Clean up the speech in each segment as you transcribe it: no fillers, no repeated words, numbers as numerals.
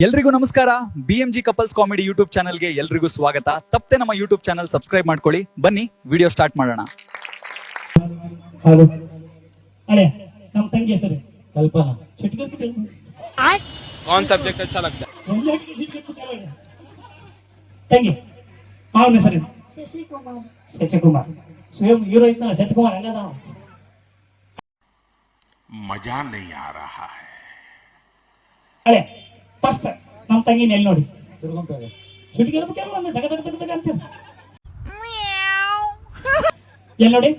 ಎಲ್ರಿಗೂ ನಮಸ್ಕಾರ. BMG couples comedy YouTube ಚಾನಲ್ಗೆ ಎಲ್ರಿಗೂ ಸ್ವಾಗತ. ತಪ್ಪದೆ ನಮ್ಮ ಯೂಟ್ಯೂಬ್ ಚಾನಲ್ ಸಬ್ಸ್ಕ್ರೈಬ್ ಮಾಡ್ಕೊಳ್ಳಿ. ಬನ್ನಿ ವಿಡಿಯೋ ಸ್ಟಾರ್ಟ್ ಮಾಡೋಣ. ಹಲೋ ಅರೆ ನಮ್ಮ ತಂಗಿ ಹೆಸರು ಕಲ್ಪನಾ. कौन सब्जेक्ट अच्छा लगता है? ತಂಗಿ ಅವನ ಹೆಸರು ಶಶಿಕುಮಾರ್. ಶಶಿಕುಮಾರ್. ಸ್ವಯಂ ಹೀರೋ ಇದ್ನಲ್ಲ ಶಶಿಕುಮಾರ್ ಅಲ್ಲದ मजा नहीं आ रहा है. ಅಳೆ ಫಸ್ಟ್ ನಮ್ಮ ತಂಗಿನ ಎಲ್ಲಿ ನೋಡಿ ಶುಟಿಗೆ ಒಂದು ದಗ ದಗ ದಗ ದಗ ಅಂತೀರ ಎಲ್ಲಿ ನೋಡಿ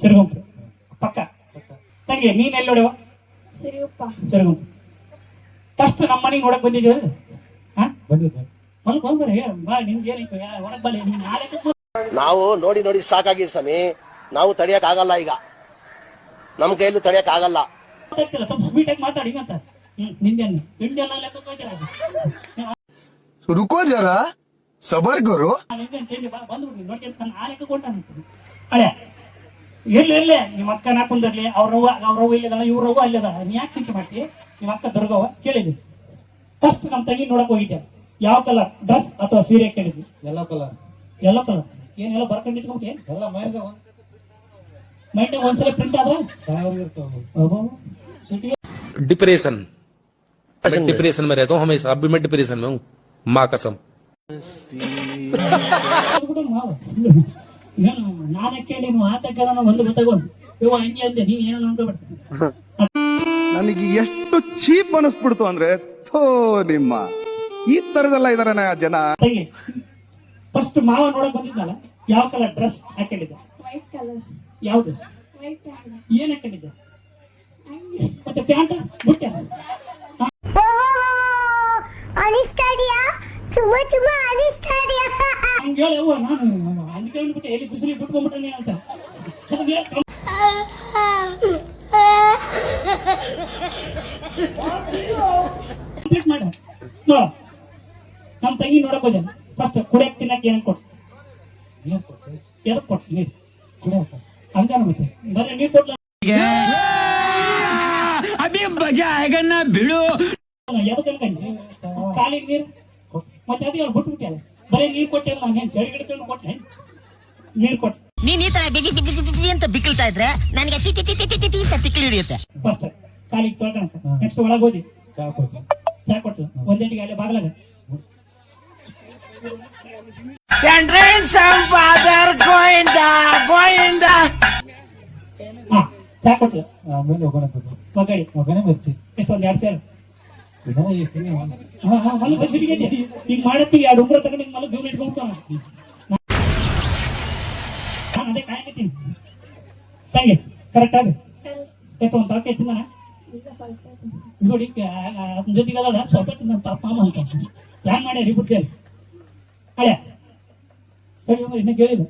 ಸಿರುಗುಂಪು ಪಕ್ಕ. ತಂಗಿ ನೀನ್ ಎಲ್ಲಿ ನೋಡಿವ? ಸಿರಿಯಪ್ಪ. ಸಿರುಗುಂಪು. ಫಸ್ಟ್ ನಮ್ಮ ಮನೆಗೆ ನೋಡಕ್ ಬಂದಿದ್ದೀವಿ. ಬಂದಿದ್ದೆ ಹೊಲಕ್ ಬಂದ್ಬರಿ ಬಾ. ನಿಮ್ಗೆ ಏನೈತೆ ಹೊರಗ್ ಬಲ್ಲಿ ನೀನ್ ನಾಳೆ ನಾವು ನೋಡಿ ನೋಡಿ ಸಾಕಾಗಿ ಸ್ವಾಮಿ. ನಾವು ತಡಿಯಕ್ ಆಗಲ್ಲ, ಈಗ ನಮ್ ಕೈಯಲ್ಲೂ ತಡಿಯಕ್ ಆಗಲ್ಲ. ಗೊತ್ತಾಗ್ತಿಲ್ಲ, ಸ್ವಲ್ಪ ಸ್ವೀಟ್ ಆಗಿ ಮಾತಾಡಿ ಅಂತ. ನಿಂದೇನು ಹಿಂದೆಲ್ಲ ಲೆಕ್ಕ ಹೋಗ್ತೀರ? रुको जरा सबर करो. ಬಂದ್ಬಿಡ್ರಿ ನೋಡ್ಕೊಂತ ಆ ಲೆಕ್ಕ ಕೊಟ್ಟಾನ. ಅಳೆ ಎಲ್ಲಿ ನಿಮ್ಮ ಅಕ್ಕ ನಾಕುಂದಿರ್ಲಿ, ಅವ್ರವ್ವ ಇಲ್ಲದಲ್ಲ, ಇವ್ರವ್ವ ಅಲ್ಲದ. ನೀ ಯಾಕೆ ಚಿಂತೆ ಮಾಡ್ತಿ? ನಿಮ್ಮ ಅಕ್ಕ ದುರ್ಗವ್ವ ಕೇಳಿದ್ವಿ. ಫಸ್ಟ್ ನಮ್ಮ ತಂಗಿ ನೋಡಕ್ ಹೋಗಿದ್ದೆ. ಯಾವ ಕಲರ್ ಡ್ರೆಸ್ ಅಥವಾ ಸೀರೆ ಕೇಳಿದ್ವಿ. Yellow colour. ಎಲ್ಲೋ ಕಲರ್ ಏನೆಲ್ಲ ಬರ್ಕೊಂಡಿಟ್ಕೊಂಡೆ ಎಲ್ಲ ಮೈಂಡ್ ಒಂದ್ಸಲ ಪ್ರಿಂಟ್ ಆದ್ರೆ डिप्रेशन में रहता हूँ हमेशा. अब भी मैं डिप्रेशन में हूँ, माँ कसम. ಏನು ನಾನಕ್ಕೆ ನೀನು ಆತ ಕೇಳೋಣ ಒಂದು ಗೊತ್ತಾಗೋದು ಇವ ಹಂಗೆ ಅಂದೆ. ನೀವ್ ಏನೋ ಅನ್ಕೋಬಿಡ್ತೀನಿ. ನನಗೆ ಎಷ್ಟು ಚೀಪ್ ಅನಿಸ್ಬಿಡ್ತು ಅಂದ್ರೆ ಥೋ ನಿಮ್ಮ ಈ ತರದೆಲ್ಲ ಇದಾರೆ ಜನ. ತಂಗಿ ಫಸ್ಟ್ ಮಾವ ನೋಡಕ್ ಬಂದಿದ್ದಲ್ಲ, ಯಾವ ಕಲರ್ ಡ್ರೆಸ್ ಹಾಕೊಂಡಿದ್ದ? White colour. ಯಾವ್ದು? White hand. ಏನ್ ಹಾಕೊಂಡಿದ್ದ? ಮತ್ತೆ ಪ್ಯಾಂಟ್ ಬುಟ್ಟ ಹಂಗೆ ಹೇಳಿ ಅವ್ವ. ನಾನು ಅಂಜಿಕೆ ಅಂದ್ಬಿಟ್ಟೆ ಎಲ್ಲಿ ಬಿಸಿಲಿ ಬಿಟ್ಕೊಂಡ್ಬಿಟ್ರೆ ಅಂತ. ಕಂಪ್ಲೀಟ್ ಮಾಡ ನೋಡ. ನಮ್ ತಂಗಿ ನೋಡಕ್ ಹೋದ. ಫಸ್ಟ್ ಕುಡಿಯಕ್ ತಿನ್ನಕ್ ಏನ್ ಕೊಟ್ಟು? ಎದಕ್ ಕೊಟ್ಟು? ನೀರು ಕುಡಿಯಕ್ ಹಂಗಾನ ಮತ್ತೆ ಬರೀ ನೀರ್ ಕೊಟ್ಲ ಬಿಡು. ಎದಕ್ ಅನ್ಕಂಡಿ? ಕಾಲಿಗೆ ನೀರು ಮತ್ತೆ ಅದೇ ಅವ್ರು ಬಿಟ್ಬಿಟ್ಟೆ. ಬರೀ ನೀರ್ ಕೊಟ್ಟೆ. ನಾನು ಜರಿ ಗಿಡಕೊಂಡು ಕೊಟ್ಟೆ, ನೀರ್ ಕೊಟ್ಟೆ. ನೀನ್ ಈ ತರ ಬಿಗಿ ಬಿಗಿ ಬಿಗಿ ಅಂತ ಬಿಕ್ಕಳ್ತಾ ಇದ್ರೆ ನನಗೆ T T T T T T ಅಂತ ತಿಕ್ಕಲಿ ಹಿಡಿಯುತ್ತೆ. ಫಸ್ಟ್ ಕಾಲಿಗೆ ತೊಳ್ಕೊಂಡ. ನೆಕ್ಸ್ಟ್ ಒಳಗೆ ಹೋದಿ ಚಾ ಕೊಟ್ಲ. ಒಂದೇಟಿಗೆ ಅಲ್ಲೇ ಬಾಗ್ಲಾಗ ಚಾ ಕೊಟ್ಲ. ಒಗ್ಗರಣೆ ಮಿರ್ಚಿ ಎಷ್ಟೊಂದ್ 2 ಸೇರು. ಮನಸ್ಸು ಸಿಟಿಗೆ ಈಗ ಮಾಡತ್ತೀವಿ. 2 ಉಂಗ್ರ ತಗೊಂಡು ಹಿಂಗ್ ಮಲಗ್ ಜೀವನ ಇಟ್ಕೊಂಡ್ಬಿಡ್ತಾವ. ನಾನು ಅದೇ ಕಾಯಕತ್ತೀನಿ. ತಂಗಿ ಕರೆಕ್ಟ್ ಆಗಿ ಎಷ್ಟೊಂದು ಪಾಕ ಹೆಚ್ಚಿಂದ ನೋಡಿ ಜೊತೆಗೆ ಅದ ಸ್ವಲ್ಪ ನಮ್ಮ ಪಾಪ ಮಾಮ ಅಂತ ಪ್ಲಾನ್ ಮಾಡ್ಯಾರ ಇಬ್ಬರು ಸೇರಿ. ಅಯ್ಯ ಸರಿ ಇನ್ನೂ ಕೇಳಿಲ್ಲ.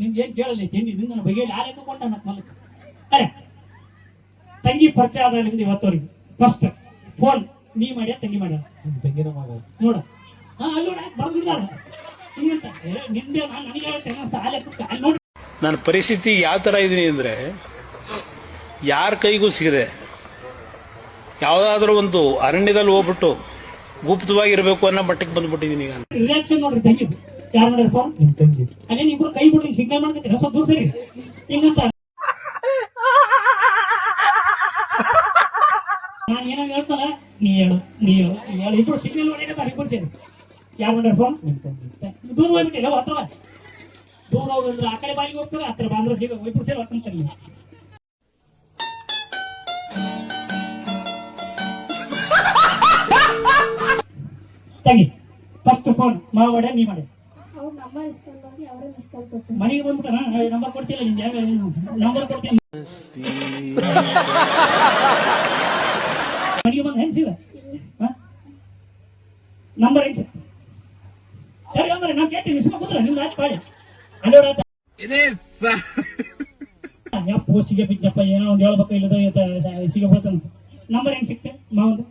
ನಿಮ್ಗೆ ಏನ್ ಕೇಳಲ್ಲ ತಿಂಡಿ ನನ್ನ ಬಗ್ಗೆ ಯಾರಕ್ಕೆ ಕೊಟ್ಟ ಮಲಕ್. ಅರೆ ತಂಗಿ ಪರಿಚಯ ಆದ್ರಿಂದ ಇವತ್ತವರೆಗೆ ಫಸ್ಟ್ ಫೋನ್ ನೀ ಮಾಡ್ಯ ತಂಗಿ ಮಾಡ್ಯ ತೆಂಗಿನ ಮಗ ನೋಡ. ಅಲ್ಲೋಡ ಬರ್ದು ಬಿಡ್ದಾಳ ಹಿಂಗಂತ ನಿಂದೆ. ನಾನು ನನಗೆ ಹೇಳ್ತೇನೆ ಅಂತ ಆ ಲೆಕ್ಕ ಅಲ್ಲಿ ನೋಡಿ. ನನ್ನ ಪರಿಸ್ಥಿತಿ ಯಾವ ತರ ಇದೀನಿ ಅಂದ್ರೆ, ಯಾರ ಕೈಗೂ ಸಿಗದೆ ಯಾವ್ದಾದ್ರು ಒಂದು ಅರಣ್ಯದಲ್ಲಿ ಹೋಗ್ಬಿಟ್ಟು ಗುಪ್ತವಾಗಿರ್ಬೇಕು ಅನ್ನೋ ಮಟ್ಟಕ್ಕೆ ಬಂದ್ಬಿಟ್ಟಿದೀನಿ ಈಗ. ರಿಯಾಕ್ಷನ್ ನೋಡ್ರಿ ತಂಗಿ. ಯಾರು ಮಾಡ್ಯಾರ ಫೋನ್? ತಂಗಿ. ಅಲ್ಲೇ ಇಬ್ರು ಕೈ ಬಿಡ್ರಿ ಸಿಗ್ನಲ್ ಮಾಡ್ಕೊತೀರ ಸ್ವಲ್ಪ ದೂರ ಸರಿ ಹಿಂಗಂತ. ನಾನು ಏನೋ ಹೇಳ್ತಾನ ನೀ ಹೇಳು ಇಬ್ರು ಸಿಗ್ನಲ್ ಹೊಡೆಯಕತ್ತಾರ ಇಬ್ರು ಸೇರಿ. ಯಾರು ಮಾಡ್ಯಾರ ಫೋನ್? ದೂರ ಹೋಗ್ಬಿಟ್ಟಿಲ್ಲ ಹತ್ರ ದೂರ ಹೋಗಂದ್ರೆ ಆ ಕಡೆ ಬಾಯಿಗೆ ಹೋಗ್ತಾರೆ, ಹತ್ರ ಬಂದ್ರೆ ಸಿಗ ಇಬ್ರು ಸೇರಿ ಹೊತ್ತಂತಾರೆ. ತಂಗಿ ಫಸ್ಟ್ ಫೋನ್ ಮಾವ ಮಾಡ್ಯ ನೀ ಮಾಡ್ಯ? ಅವ್ರ ನಂಬರ್ ಇಸ್ಕೊಂಡು ಹೋಗಿ ಅವರೇ ಮಿಸ್ ಕಾಲ್ ಕೊಟ್ಟು ಮನೆಗೆ ಬಂದ್ಬಿಟ್ಟ. ನಂಬರ್ ಕೊಡ್ತಿಲ್ಲ ನಿಂದ? ನಂಬರ್ ಕೊಡ್ತೀನಿ. ಮನೆಗೆ ಬಂದು ಹೆಂಗ್ಸಿದ ನಂಬರ್ ಹೆಂಗ್ಸ ಸರಿ ಅಂಬರಿ ನಾವು ಕೇಳ್ತೀವಿ. ಸುಮ್ಮ ಕೂತ್ರ ನಿಮ್ದು ಆಯ್ತು ಪಾಡಿ ಅಲ್ಲೋಡ ಯಪ್ಪ ಸಿಗ ಬಿದ್ದಪ್ಪ ಏನೋ ಒಂದು ಹೇಳ್ಬೇಕು ಇಲ್ಲದ ಸಿಗ ಬರ್ತಾನ. ನಂಬರ್ ಹೆಂಗ್ ಸಿಕ್ತೆ ಮಾವಂದು?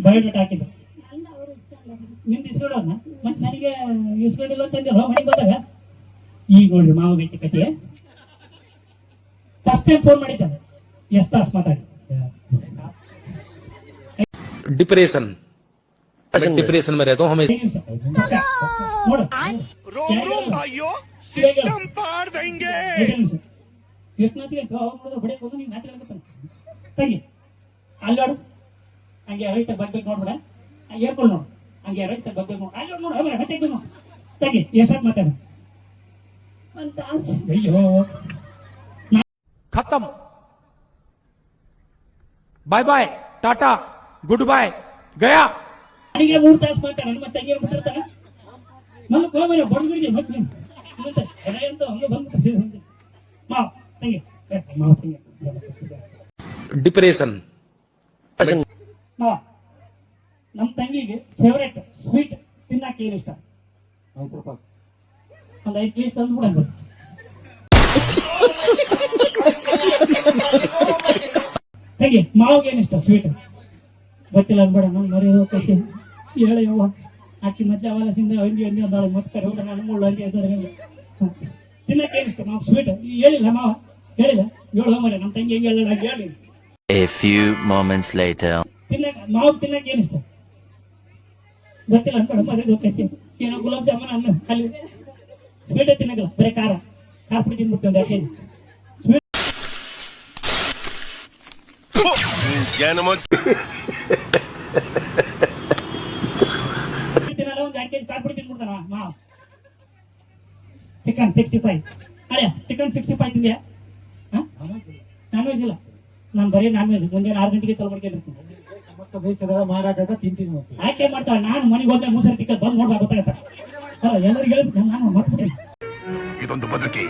ಬಯೋಡೇಟಾ ಹಾಕಿದ್ದೆ. ನಂದು ಅವ್ರು ಇಸ್ಕೊಂಡಾರ. ನಿಂದು ಇಸ್ಕೊಂಡವ್ರನ್ನ ಮತ್ತೆ ನನಗೆ ಇಸ್ಕೊಂಡಿಲ್ಲ ಅಂತಂದಿಲ್ಲ ಮನೆಗೆ ಬಂದಾಗ. ಈಗ ನೋಡ್ರಿ ಮಾವ ಗೈತಿ ಕತೆ. ಫಸ್ಟ್ ಟೈಮ್ ಫೋನ್ ಮಾಡಿದ್ದೆ ಎಷ್ಟು ತಾಸು ಮಾತಾಡಿ डिप्रेशन डिप्रेशन में रहता हूँ हमेशा ನೋಡು सिस्टम पार देंगे ಎಷ್ಟು ನಾಚಿಕೆ ನೋಡಿದ್ರೆ ಬಡಿಯಕ್ಕೆ ಹೋದ್ರೆ ನೀನು ನಾಚಿಕೆ ತಂಗಿ ಅಲ್ಲಿ ನೋಡು ಹಂಗೆ ರೈತ ಬರ್ಬೇಕು ನೋಡ್ಬೇಡ ಏರ್ಕೊಂಡು ನೋಡು ಹಂಗೆ ರೈತ ಬರ್ಬೇಕು ನೋಡು ಅಲ್ಲಿ ನೋಡು ಅವರ ಮತ್ತೆ ನೋಡು ತಂಗಿ ಎಷ್ಟಾಗಿ ಮಾತಾಡ ಒಂದು ತಾಸು ಅಯ್ಯೋ खत्म bye bye tata good bye गया ನನಗೆ 3 ತಾಸು ಮಾತಾಡ ನನ್ನ ತಂಗಿ ಬಿಟ್ಟಿರ್ತಾನೆ ನನ್ನ ಕೋಮರೆ ಬಡಗಿಡಿಗೆ ಮತ್ತೆ ಮತ್ತೆ ಅಂತ ಹಂಗೆ ಬಂದ್ಬಿಟ್ಟು ಮಾವ ತಂಗಿ ಮಾವ ತಂಗಿ डिप्रेशन ಮಾವ ನಮ್ಮ ತಂಗಿಗೆ ಫೇವರೇಟ್ ಸ್ವೀಟ್ ತಿನ್ನಕ್ಕೆ ಏನು ಇಷ್ಟ ಒಂದು 5 ಕೇಜ್ ತಂದು ಬಿಡಂಗ ತಂಗಿ ಮಾವಿಗೆ ಏನು ಇಷ್ಟ ಸ್ವೀಟ್ ಗೊತ್ತಿಲ್ಲ ಅನ್ಬೇಡ ನಾನು ಮರಿ ಹೋಗ್ತೀನಿ ಹೇಳ ಯವ್ವ ಆಕಿ ಮತ್ತೆ ಅವಲಸಿಂದ ಹಂದಿ ಅಂದಾಳೆ ಮತ್ತೆ ಕರೆ ಹೋದ ನಾನು ಮುಳ್ಳು ಹಂದಿ ಅಂತ ತಿನ್ನಕ್ಕೆ ಏನು ಇಷ್ಟ ಮಾವು ಸ್ವೀಟ್ ಹೇಳಿಲ್ಲ ಮಾವ ಹೇಳಿಲ್ಲ ಹೇಳು ಮರಿ ನಮ್ಮ ತಂಗಿ ಹೆಂಗೆ ಹೇಳ ಹೇಳಿ A few moments later. ತಿನ್ನಕ್ಕೆ ಮಾವು ತಿನ್ನಕ್ಕೆ ಏನು ಇಷ್ಟ ಗೊತ್ತಿಲ್ಲ ಅನ್ಬೇಡ ಮರಿ ಹೋಗ್ತೈತಿ ಏನೋ ಗುಲಾಬ್ ಜಾಮೂನ್ ಅನ್ನ ಅಲ್ಲಿ ಸ್ವೀಟ್ ತಿನ್ನಕಲ್ಲ ಬರೀ ಖಾರ ಪುಡಿ ತಿಂದ್ಬಿಡ್ತೀವಿ ಒಂದು 2 ಕೆಜಿ ತಿನ್ನಲ್ಲ ಒಂದು 2 ಕೆಜಿ ಖಾರ ಪುಡಿ ತಿಂದ್ಬಿಡ್ತಾನ ಮಾವ ಚಿಕನ್ 65 ಅಯ್ಯ ಚಿಕನ್ 65 ತಿಂದ್ಯಾ ನಾನ್ ವೆಜ್ ಇಲ್ಲ ನಾನು ಬರೀ ನಾನ್ ವೆಜ್ ಮುಂಜಾನೆ 6 ಗಂಟೆಗೆ ಚಲೋ ಮಾಡ್ಕೊಂಡಿರ್ತೀನಿ ಆಯ್ಕೆ ಮಾಡ್ತಾಳೆ ನಾನು ಮನೆಗೆ ಹೋದ್ರೆ ಮುಸರಿ ತಿಕ್ಕ ಬಂದು ನೋಡ್ಬಾ ಗೊತ್ತಾಗತ್ತ ಎಲ್ಲರಿಗೂ ಹೇಳ್ಬಿಟ್ಟು ನಾನು ಮರ್ತ್ಬಿಟ್ಟೆ ಇದೊಂದು ಬದುಕಿ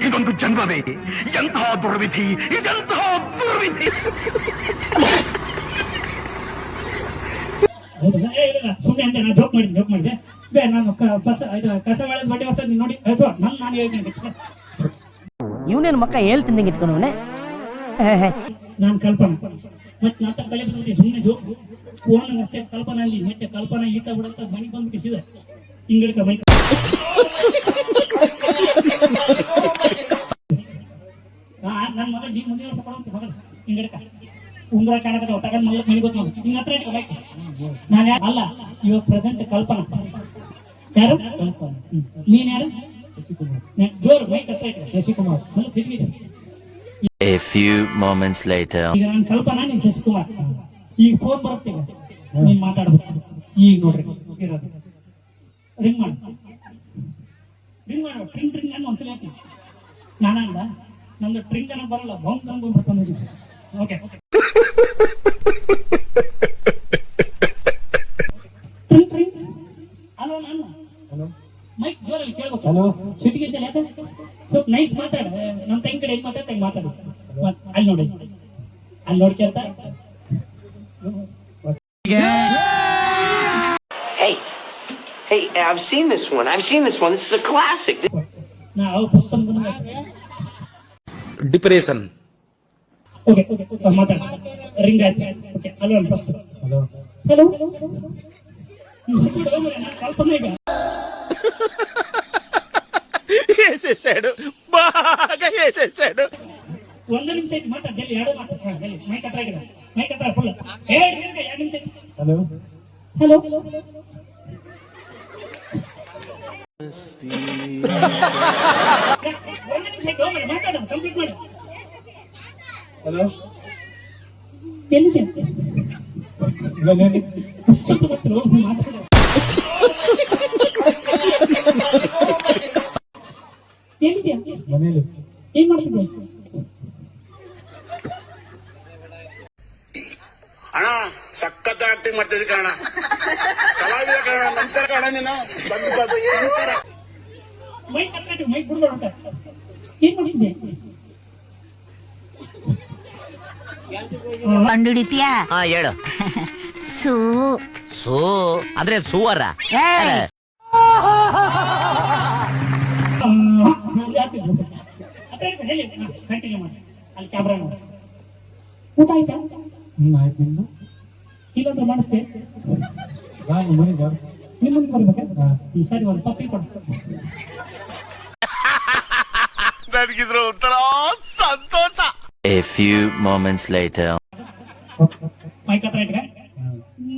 ಇದೊಂದು ಜನ್ಮವೇ ಎಂತಹ ದುರ್ವಿಧಿ ಇದೆಂತಹ ದುರ್ವಿಧಿ ಸುಮ್ಮನೆ ಅಂದೆ ನಾನು ಜೋಕ್ ಮಾಡಿದೆ ಬೇ ನಾನು ಕಸ ಮಾಡಿದ ಬಡ್ಡಿ ಹೊಸ ನೀನು ನೋಡಿ ಅಥವಾ ನಾನು ಹೇಳ್ತೀನಿ ಇವನೇನು ಮಕ್ಕ ಹೇಳ್ತಿದ್ದಂಗೆ ಇಟ್ಕೊಂಡವನೆ ನಾನು ಕಲ್ಪನಾ ಮತ್ತೆ ನಾತ ಕಲೆ ಬಂದ್ಬಿಟ್ಟು ಸುಮ್ಮನೆ ಜೋಕ್ ಫೋನ್ ಅಷ್ಟೇ ಕಲ್ಪನಾ ಅಂದಿ ಮತ್ತೆ ಕಲ್ಪನಾ ಈತ ಬಿಡಂತ ಮನೆಗೆ ಬಂದ್ಬಿಟ್ಟು ಸೀದಾ ಹಿಂಗಡ್ಕ ಮೈ ನನ್ನ ಮಗ ನೀ ಮುಂದಿನ ವರ್ಷ ಕೊಡುವಂತ ಮಗ ಹಿಂಗಡ್ಕ ಉಂಗ್ರ ಕಾಣಕತ್ತಾವ ತಗೊಂಡ್ ಮಲ್ಲ ಮನೆಗೆ ಗೊತ್ತ ಹಿಂಗ ಹತ್ರ ಇಟ್ಕೊ ಬೈಕ್ ನಾನು ಅಲ್ಲ ಇವಾಗ ಪ್ರೆಸೆಂಟ್ ಕಲ್ಪನಾ ಯಾರು ನೀನ್ ಯಾರು ಜೋರ್ ಮೈಕ್ ಹತ್ರ ಇಟ್ಕೊ ಶಶಿಕುಮಾರ್ ಮಲ್ಲ ತಿರ್ಗಿದೆ A few moments later. ಈಗ ನಾನು ಕಲ್ಪನಾ ನೀನ್ ಶಶಿಕುಮಾರ್ ಈಗ ಫೋನ್ ಬರುತ್ತೆ ನೀನ್ ಮಾತಾಡ್ಬೇಕು ಈಗ ನೋಡ್ರಿ ಇರೋದು ರಿಂಗ್ ಮಾಡು ಟ್ರಿಂಗ್ ಅನ್ನು ಒಂದ್ಸಲ ಹಾಕಿ ನಾನಂದ ನಂದು ಟ್ರಿಂಗ್ ಅನ್ನೋ ಬರಲ್ಲ ಬಂಕ್ ಅಂತ ಬರ್ಕೊಂಡು ಓಕೆ ಟ್ರಿಂಗ್ ಹಲೋ ನಾನು ಮೈಕ್ ಜೋರಲ್ಲಿ ಕೇಳ್ಬೇಕು ಹಲೋ ಸಿಟಿಗಿದ್ದಲ್ಲ ಯಾಕೆ ಸ್ವಲ್ಪ ನೈಸ್ ಮಾತಾಡ ನಮ್ಮ ತಂಗಿ ಕಡೆ ಹೆಂಗ್ ಮಾತಾಡ್ತಾ ಹೆಂಗ್ ಮಾತಾಡು ಅಲ್ಲಿ ನೋಡಿ ಅಲ್ಲಿ ನೋಡ್ಕೊಂತ Hey, I've seen this one. This is a classic. ನಾವು ಪುಸ್ತಕ डिप्रेशन ಓಕೆ ಮಾತಾಡ ರಿಂಗ್ ಆಯ್ತು ಓಕೆ ಹಲೋ ಫಸ್ಟ್ ಹಲೋ ನಾನು ಕಲ್ಪನೆ ಈಗ వేసేసాడు బాగా వేసేసాడు 1 ನಿಮಿಷ ಆಯ್ತು ಮಾತಾಡ ಜಲ್ದಿ 2 ಮಾತಾಡ ಜಲ್ದಿ ಮೈಕ್ ಹತ್ರ ಫುಲ್ 2 ನಿಮಿಷ ಹಲೋ ಹಲೋ 1 ನಿಮಿಷ ಆಯ್ತು ಮಾತಾಡ ಕಂಪ್ಲೀಟ್ ಮಾಡು ಹಲೋ ಎಲ್ಲಿದೆ ಸ್ವಲ್ಪ ಮಾತಾಡ ಎಲ್ಲಿದ್ಯಾ ಮನೇಲಿ ಏನ್ ಮಾಡ್ತಿದ್ದೆ ಅಣ್ಣ ಸಖತ್ ಆಕ್ಟಿಂಗ್ ಮಾಡ್ತಿದ್ದೆ ಕಣ ಕಲಾವಿದ ಕಣ ನಮಸ್ಕಾರ ಕಣ ನೀನು ಮೈಕ್ ಹತ್ರ ಮೈಕ್ ಬಿಡ್ಬೇಡ ಏನ್ ಮಾಡ್ತಿದ್ದೆ ಕಂಡುಹಿಡಿತೀಯಾ ಹಾ ಹೇಳು. ಸೂ ಸೂ ಅಂದ್ರೆ ಸುವರ. ಕಂಟಿನ್ಯೂ ಮಾಡಿ ಅಲ್ಲಿ ಕ್ಯಾಮ್ರಾ ನೋಡಿ ಊಟ ಆಯ್ತಾ ಆಯ್ತು ನಿಮ್ದು ಇಲ್ಲೊಂದು ಮಾಡಿಸ್ತೆ ನಿಮ್ಮನ್ನು ಬರ್ಬೇಕಾ ಸರಿ ಒಂದು ಪಪ್ಪಿ ಕೊಡು ನನಗಿದ್ರು ಒಂಥರ A few moments later. Mic ಹತ್ರ ಇಟ್ಕ.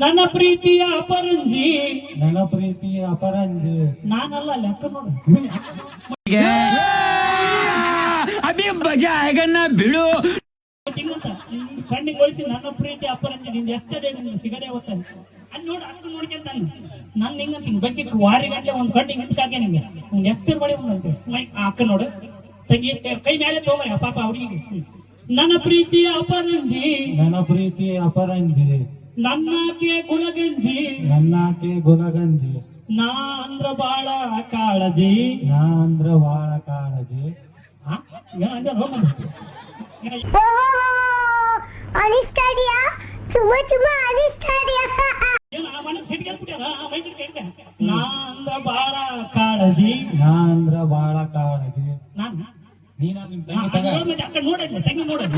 ನನ್ನ ಪ್ರೀತಿಯ ಅಪರಂಜಿ, ನನ್ನ ಪ್ರೀತಿಯ ಅಪರಂಜಿ, ನಾನಲ್ಲ ಲೆಕ್ಕ ನೋಡು. ಬಿಡು ಕಣ್ಣಿಗೆ ಹೋಲಿಸಿ ನನ್ನ ಪ್ರೀತಿ ಅಪರಂಜಿ ನಿಂದ ಎಷ್ಟೇ ಸಿಗದೆ ಹೋಗ್ತಾನೆ ಅಲ್ಲಿ ನೋಡು. ಅಷ್ಟು ನೋಡ್ಕೊಂತ ನಾನು ಹಿಂಗಂತ ಬಗ್ಗೆ ವಾರಿ ಗಂಟೆ ಒಂದು ಕಣ್ಣಿಗೆ ನಿಂತ್ಕಾಕೆ ನಿಂಗೆ ಎಷ್ಟು ಮಾಡಿ ಒಂದಂತೆ ಮೈಕ್ ಅಕ್ಕ ನೋಡು. ತಂಗಿ ಕೈ ಮೇಲೆ ತಗೊಂಬರಿ ಪಾಪ ಹುಡುಗಿಗೆ. ನನ್ನ ಪ್ರೀತಿಯ ಅಪರಂಜಿ, ನನ್ನ ಪ್ರೀತಿಯ ಅಪರಂಜಿ, ನನ್ನಾಕೆ ಗುಲಗಂಜಿ, ನನ್ನಾಕೆ ಗುಲಗಂಜಿ, ನಾ ಅಂದ್ರ ಬಾಳ ಕಾಳಜಿ, ನಾ ಅಂದ್ರ ಬಾಳ ಕಾಳಜಿ. ಅನಿಸ್ತಾಡಿಯಾ ಚುಮ್ಮ ಚುಮ್ಮ ಅನಿಸ್ತಾಡಿಯಾ ನಾ ಅಂದ್ರ ಬಾಳ ಕಾಳಜಿ, ನಾ ಅಂದ್ರ ಬಾಳ ಕಾಳಜಿ. ನಾನು ನೀನ ನಿಮ್ ತಂಗಿ ತಗ. ಅಕ್ಕ ನೋಡಲ್ಲ ತಂಗಿ ನೋಡಲ್ಲ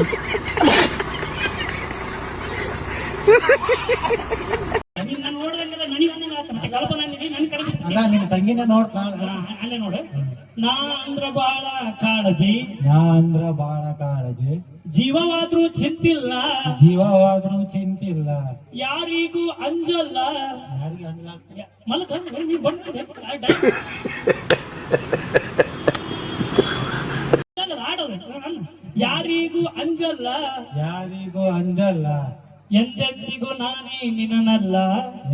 ನಾನು ನೋಡಿದಂಗೆಲ್ಲ ನನಗೆ ಮತ್ತೆ ಕಲ್ಪನಾ ನನ್ ಕರೆದು ಅಲ್ಲ ನಿಮ್ ತಂಗಿನ ನೋಡ್ತಾ ಅಲ್ಲೇ ನೋಡು. ನಾ ಅಂದ್ರ ಬಾಳ ಕಾಳಜಿ, ನಾ ಅಂದ್ರ ಬಾಳ ಕಾಳಜಿ, ಜೀವವಾದ್ರೂ ಚಿಂತಿಲ್ಲ, ಜೀವವಾದ್ರೂ ಚಿಂತಿಲ್ಲ, ಯಾರಿಗೂ ಅಂಜಲ್ಲ. ಯಾರಿಗೆ ಅನ್ಲ ಮಲಗ ಯಾರಿಗೂ ಅಂಜಲ್ಲ, ಯಾರಿಗೂ ಅಂಜಲ್ಲ, ಎಂದೆಂದಿಗೂ ನಾನೇ ನಿನ್ನಲ್ಲ.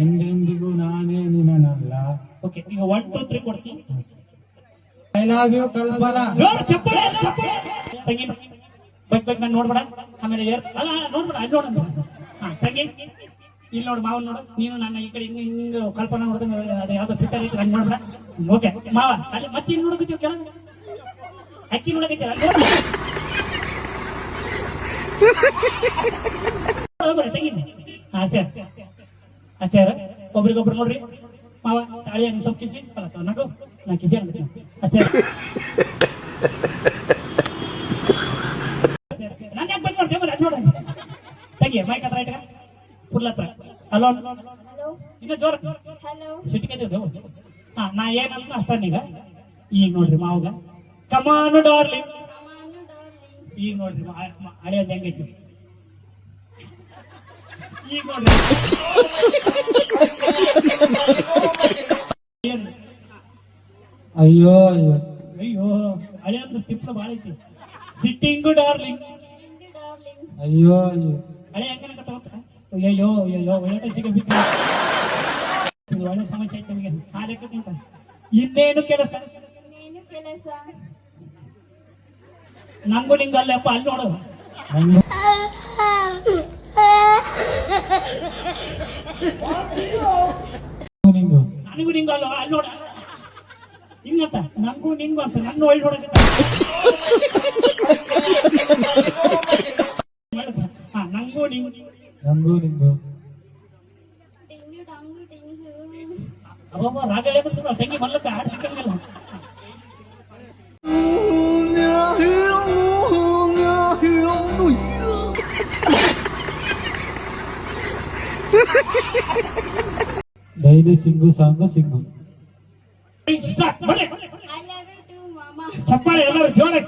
ಎಂದೆಂದಿಗೂ ನಾನೇ ನಿನ್ನಲ್ಲ. ಓಕೆ, ಈಗ 1 2 3 ಕೊಡ್ತೀನಿ. ಐ ಲವ್ ಯು ಕಲ್ಪನಾ. ಜೋರು ಚಪ್ಪಾಳೆ ತಂಗಿ ಬೈಕ್ ನಾನು ನೋಡ್ಬೇಡ. ಆಮೇಲೆ ಅಲ್ಲ ನೋಡ್ಬೇಡ ಅಲ್ಲಿ ನೋಡ. ಹಾ ತಂಗಿ ಇಲ್ಲಿ ನೋಡು, ಮಾವನ್ ನೋಡು. ನೀನು ನನ್ನ ಈ ಕಡೆ ಹಿಂಗ ಕಲ್ಪನಾ ನೋಡ್ದಂಗ ಅದು ಯಾವ್ದೋ ಪಿಕ್ಚರ್ ಐತಿ ಹಂಗೆ ನೋಡ್ಬೇಡ. ಓಕೆ ಮಾವ ಅಲ್ಲಿ ಮತ್ತೆ ಇಲ್ಲಿ ನೋಡಕತ್ತೀವಿ ಕೆಳಗೆ ಅಕ್ಕಿ ನೋಡಕತ್ತೀರ ತಂಗಿ. ಅಷ್ಟೇ ಅಷ್ಟೇ ಒಬ್ರಿಗೊಬ್ರು ನೋಡ್ರಿ. ಮಾವ ತಾಳಿಯ ನೀವು ಸ್ವಲ್ಪ ಕಿಸಿ ನಗು ನಾ ಕಿಸಿ ಅಂತೀನಿ ಅಷ್ಟೇ. ನಾನು ಯಾಕೆ ಬಂದ್ ಮಾಡ್ತೇವೆ ಅದು ನೋಡ ತಂಗಿ ಮೈಕ್ ಹತ್ರ ಇಟ್ಟ ಫುಲ್ ಹತ್ರ. ಹಲೋ ಇನ್ನು ಜೋರ ಸಿಟ್ಟಿಗೆದೇವು. ಹಾ ನಾ ಏನಂತ ಅಷ್ಟೀಗ. ಈಗ ನೋಡ್ರಿ ಮಾವಾಗ ಕಮಾನು ಡಾರ್ಲಿಂಗ್. ಈಗ ನೋಡ್ರಿ ಹಳೆಯದು ಹೆಂಗೈತಿ. ಈಗ ನೋಡ್ರಿ ಅಯ್ಯೋ ಅಯ್ಯೋ ಅಯ್ಯೋ ಹಳೆಯದು ತಿಪ್ಪಲು ಭಾಳ ಐತಿ. Sitting darling. ಅಯ್ಯೋ ಅಯ್ಯೋ ಹಳೆ ಹೆಂಗನ ತಗೋತ. ಅಯ್ಯೋ ಅಯ್ಯೋ ಒಳ್ಳೆ ಸಿಗ ಬಿಟ್ಟು ಒಳ್ಳೆ ಸಮಸ್ಯೆ ಐತೆ ನಮಗೆ. ಆ ಲೆಕ್ಕಕ್ಕಿಂತ ಇನ್ನೇನು ಕೆಲಸ, ನಂಗು ನಿಂಗು ಅಲ್ಲಪ್ಪ ಅಲ್ಲಿ ನೋಡು. ನಿಂಗು ನನಗೂ ನಿಂಗು ಅಲ್ಲ ಅಲ್ಲಿ ನೋಡ ಹಿಂಗಂತ ನಂಗೂ ನಿಂಗು ಅಂತ ನನ್ನ ಒಳ್ಳೆ ನೋಡಕ. ಹಾ ನಂಗೂ ನಿಂಗು ನಂಗೂ ನಿಂಗು. ಅಬ್ಬಬ್ಬ ರಾಗ ಹೇಳ್ಬಿಟ್ಟು ತಂಗಿ ಮಲ್ಲಕ್ಕ ಹಾಡು ಸಿಕ್ಕಂಗಿಲ್ಲ. Daily sing song sing. ಚಪ್ಪಾಳೆ ಎಲ್ಲರೂ ಜೋರಾಗಿ